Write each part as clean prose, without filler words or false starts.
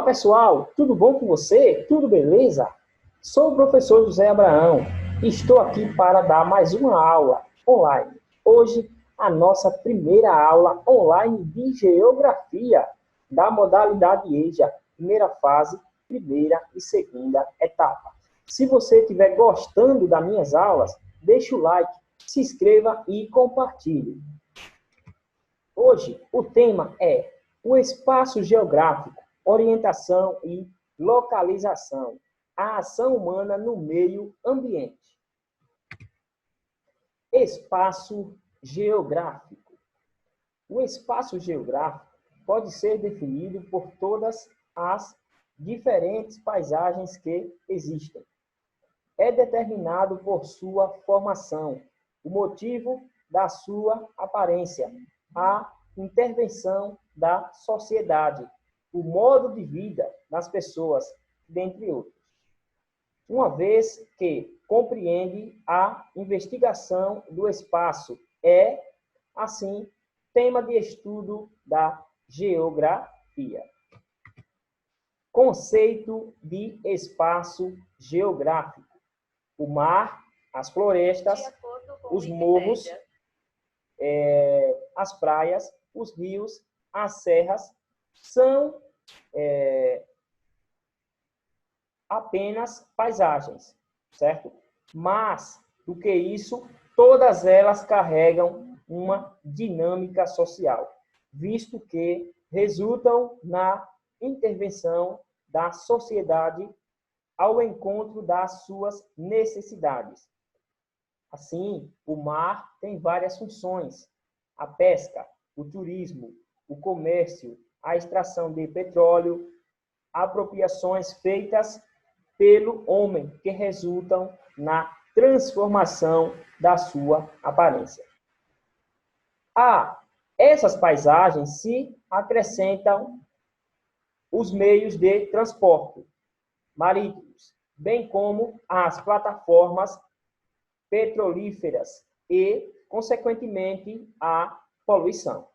Olá, pessoal! Tudo bom com você? Tudo beleza? Sou o professor José Abraão e estou aqui para dar mais uma aula online. Hoje, a nossa primeira aula online de Geografia da modalidade EJA, primeira fase, primeira e segunda etapa. Se você estiver gostando das minhas aulas, deixe o like, se inscreva e compartilhe. Hoje, o tema é o espaço geográfico, orientação e localização, a ação humana no meio ambiente. Espaço geográfico. O espaço geográfico pode ser definido por todas as diferentes paisagens que existem. É determinado por sua formação, o motivo da sua aparência, a intervenção da sociedade, o modo de vida das pessoas, dentre outros. Uma vez que compreende a investigação do espaço, é, assim, tema de estudo da geografia. Conceito de espaço geográfico. O mar, as florestas, os morros, as praias, os rios, as serras, são apenas paisagens, certo? Mas, do que isso, todas elas carregam uma dinâmica social, visto que resultam na intervenção da sociedade ao encontro das suas necessidades. Assim, o mar tem várias funções: a pesca, o turismo, o comércio, a extração de petróleo, apropriações feitas pelo homem, que resultam na transformação da sua aparência. A essas paisagens se acrescentam os meios de transporte marítimos, bem como as plataformas petrolíferas e, consequentemente, a poluição.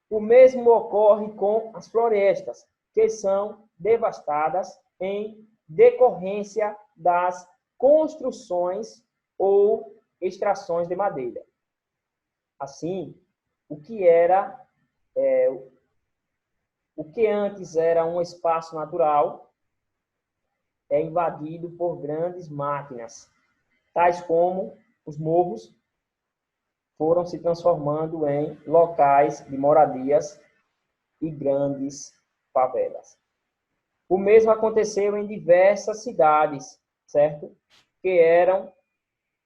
O mesmo ocorre com as florestas, que são devastadas em decorrência das construções ou extrações de madeira. Assim, o que antes era um espaço natural é invadido por grandes máquinas, tais como os morros, foram se transformando em locais de moradias e grandes favelas. O mesmo aconteceu em diversas cidades, certo? Que eram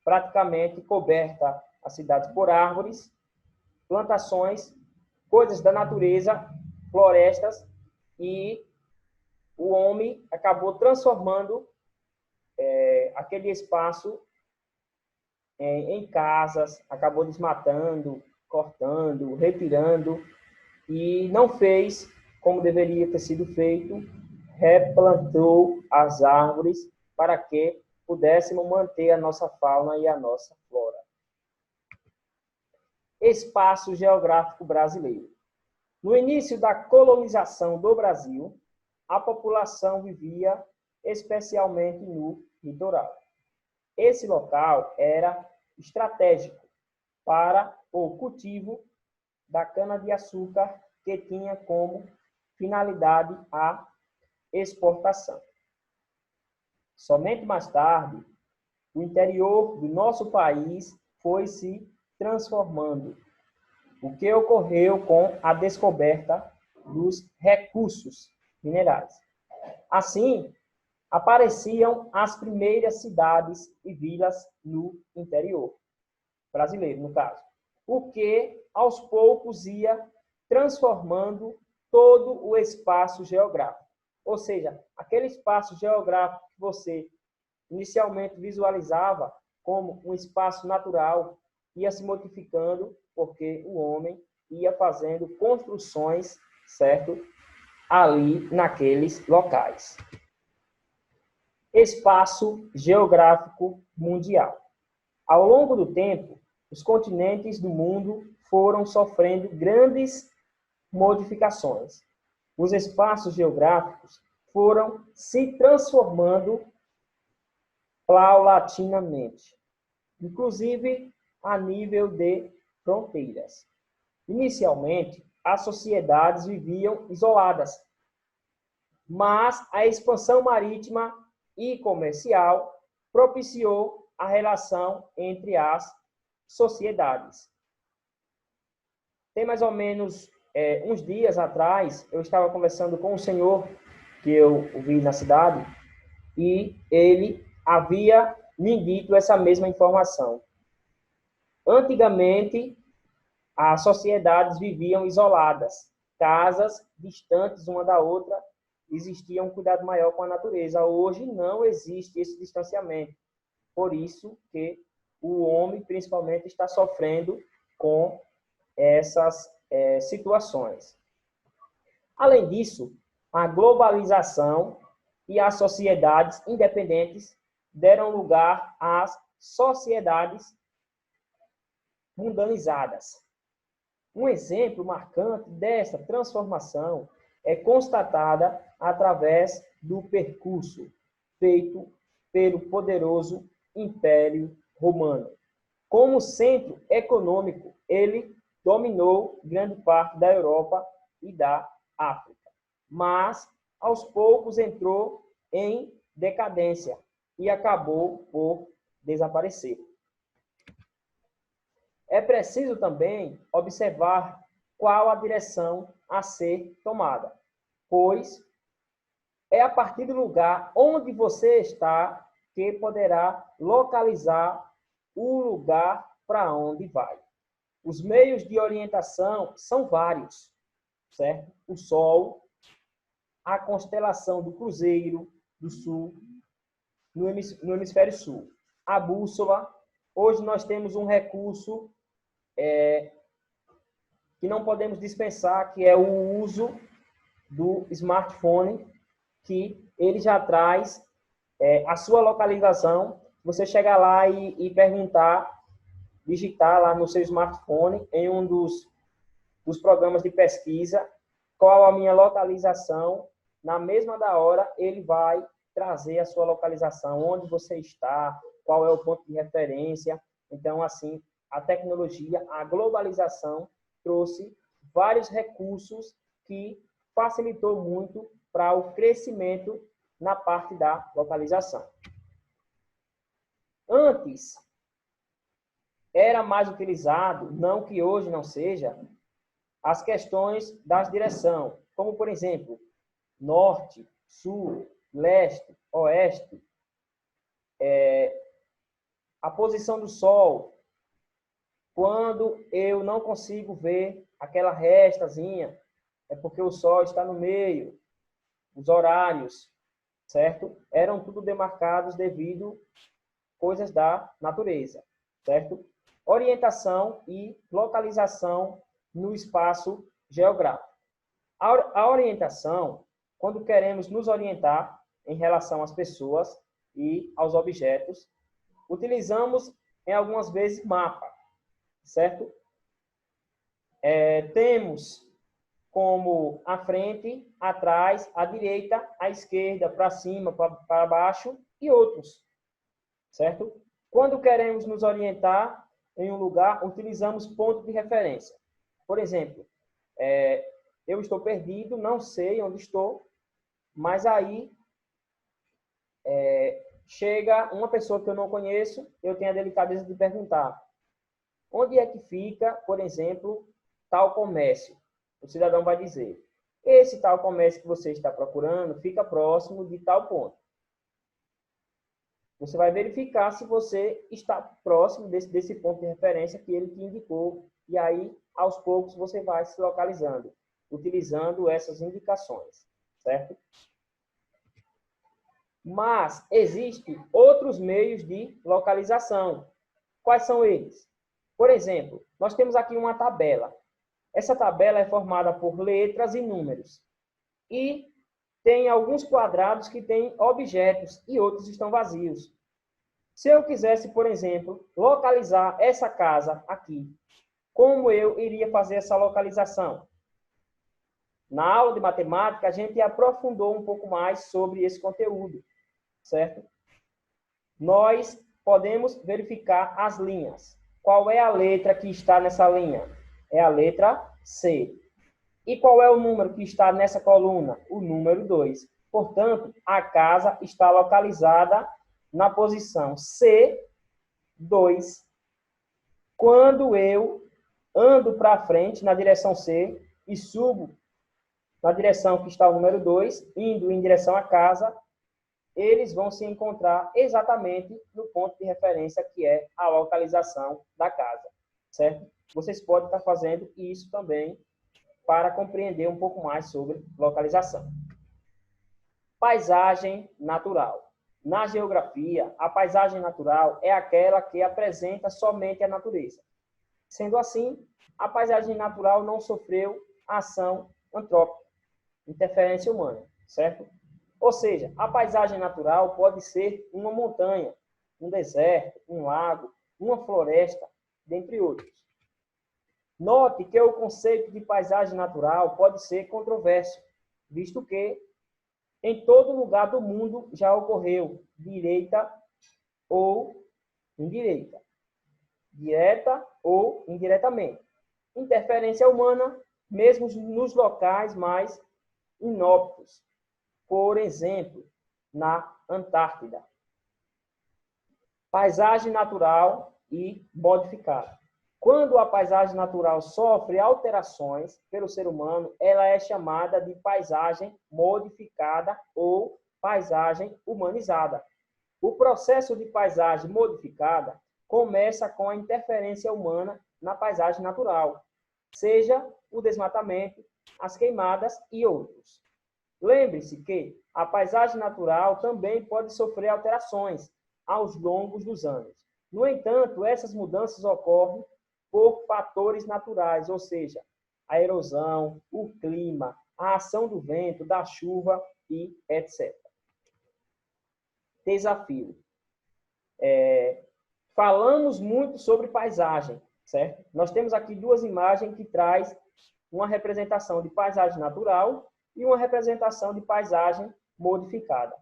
praticamente cobertas as cidades por árvores, plantações, coisas da natureza, florestas, e o homem acabou transformando aquele espaço em casas, acabou desmatando, cortando, retirando, e não fez como deveria ter sido feito, replantou as árvores para que pudéssemos manter a nossa fauna e a nossa flora. Espaço geográfico brasileiro. No início da colonização do Brasil, a população vivia especialmente no litoral. Esse local era estratégico para o cultivo da cana-de-açúcar, que tinha como finalidade a exportação. Somente mais tarde, o interior do nosso país foi se transformando, o que ocorreu com a descoberta dos recursos minerais. Assim, apareciam as primeiras cidades e vilas no interior brasileiro, no caso, o que aos poucos ia transformando todo o espaço geográfico. Ou seja, aquele espaço geográfico que você inicialmente visualizava como um espaço natural ia se modificando, porque o homem ia fazendo construções, certo? Ali naqueles locais. Espaço geográfico mundial. Ao longo do tempo, os continentes do mundo foram sofrendo grandes modificações. os espaços geográficos foram se transformando paulatinamente, inclusive a nível de fronteiras. Inicialmente, as sociedades viviam isoladas, mas a expansão marítima e comercial propiciou a relação entre as sociedades. Tem mais ou menos uns dias atrás, eu estava conversando com um senhor que eu vi na cidade e ele havia me dito essa mesma informação. Antigamente, as sociedades viviam isoladas, casas distantes uma da outra, existia um cuidado maior com a natureza. Hoje não existe esse distanciamento. Por isso que o homem, principalmente, está sofrendo com essas situações. Além disso, a globalização e as sociedades independentes deram lugar às sociedades mundanizadas. Um exemplo marcante dessa transformação é constatada através do percurso feito pelo poderoso Império Romano. Como centro econômico, ele dominou grande parte da Europa e da África, mas aos poucos entrou em decadência e acabou por desaparecer. É preciso também observar qual a direção a ser tomada, pois é a partir do lugar onde você está que poderá localizar o lugar para onde vai. Os meios de orientação são vários, certo? O Sol, a constelação do Cruzeiro do Sul, no hemisfério sul. A bússola, hoje nós temos um recurso que não podemos dispensar, que é o uso do smartphone, que ele já traz a sua localização. Você chegar lá e perguntar, digitar lá no seu smartphone, em um dos programas de pesquisa, qual a minha localização, na mesma da hora, ele vai trazer a sua localização, onde você está, qual é o ponto de referência. Então, assim, a tecnologia, a globalização, trouxe vários recursos que facilitou muito para o crescimento na parte da localização. Antes, era mais utilizado, não que hoje não seja, as questões da direção, como, por exemplo, norte, sul, leste, oeste, a posição do Sol. Quando eu não consigo ver aquela restazinha, é porque o Sol está no meio. Os horários, certo? Eram tudo demarcados devido coisas da natureza, certo? Orientação e localização no espaço geográfico. A orientação, quando queremos nos orientar em relação às pessoas e aos objetos, utilizamos, em algumas vezes, mapa, certo? Temos como a frente, atrás, a direita, a esquerda, para cima, para baixo e outros, certo? Quando queremos nos orientar em um lugar, utilizamos ponto de referência. Por exemplo, eu estou perdido, não sei onde estou, mas aí chega uma pessoa que eu não conheço, eu tenho a delicadeza de perguntar: onde é que fica, por exemplo, tal comércio? O cidadão vai dizer: esse tal comércio que você está procurando fica próximo de tal ponto. Você vai verificar se você está próximo desse ponto de referência que ele te indicou. E aí, aos poucos, você vai se localizando, utilizando essas indicações, certo? Mas existem outros meios de localização. Quais são eles? Por exemplo, nós temos aqui uma tabela. Essa tabela é formada por letras e números. E tem alguns quadrados que têm objetos e outros estão vazios. Se eu quisesse, por exemplo, localizar essa casa aqui, como eu iria fazer essa localização? Na aula de matemática, a gente aprofundou um pouco mais sobre esse conteúdo, certo? Nós podemos verificar as linhas. Qual é a letra que está nessa linha? É a letra C. E qual é o número que está nessa coluna? O número 2. Portanto, a casa está localizada na posição C2. Quando eu ando para frente na direção C e subo na direção que está o número 2, indo em direção à casa, eles vão se encontrar exatamente no ponto de referência que é a localização da casa, certo? Vocês podem estar fazendo isso também para compreender um pouco mais sobre localização. Paisagem natural. Na geografia, a paisagem natural é aquela que apresenta somente a natureza. Sendo assim, a paisagem natural não sofreu ação antrópica, interferência humana, certo? Ou seja, a paisagem natural pode ser uma montanha, um deserto, um lago, uma floresta, dentre outros. Note que o conceito de paisagem natural pode ser controverso, visto que em todo lugar do mundo já ocorreu direita ou indireita, direta ou indiretamente. Interferência humana, mesmo nos locais mais inóspitos. Por exemplo, na Antártida. Paisagem natural e modificada. Quando a paisagem natural sofre alterações pelo ser humano, ela é chamada de paisagem modificada ou paisagem humanizada. O processo de paisagem modificada começa com a interferência humana na paisagem natural, seja o desmatamento, as queimadas e outros. Lembre-se que a paisagem natural também pode sofrer alterações ao longo dos anos. No entanto, essas mudanças ocorrem por fatores naturais, ou seja, a erosão, o clima, a ação do vento, da chuva e etc. Desafio. Falamos muito sobre paisagem, certo? Nós temos aqui duas imagens que traz uma representação de paisagem natural e uma representação de paisagem modificada.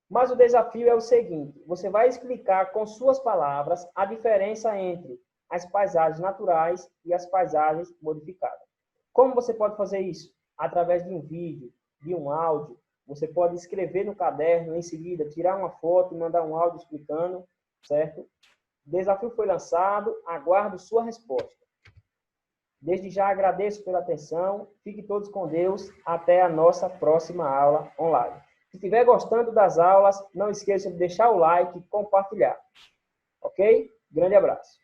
Mas o desafio é o seguinte, você vai explicar com suas palavras a diferença entre as paisagens naturais e as paisagens modificadas. Como você pode fazer isso? Através de um vídeo, de um áudio. Você pode escrever no caderno, em seguida tirar uma foto e mandar um áudio explicando, certo? O desafio foi lançado, aguardo sua resposta. Desde já agradeço pela atenção, fiquem todos com Deus, até a nossa próxima aula online. Se estiver gostando das aulas, não esqueça de deixar o like e compartilhar. Ok? Grande abraço.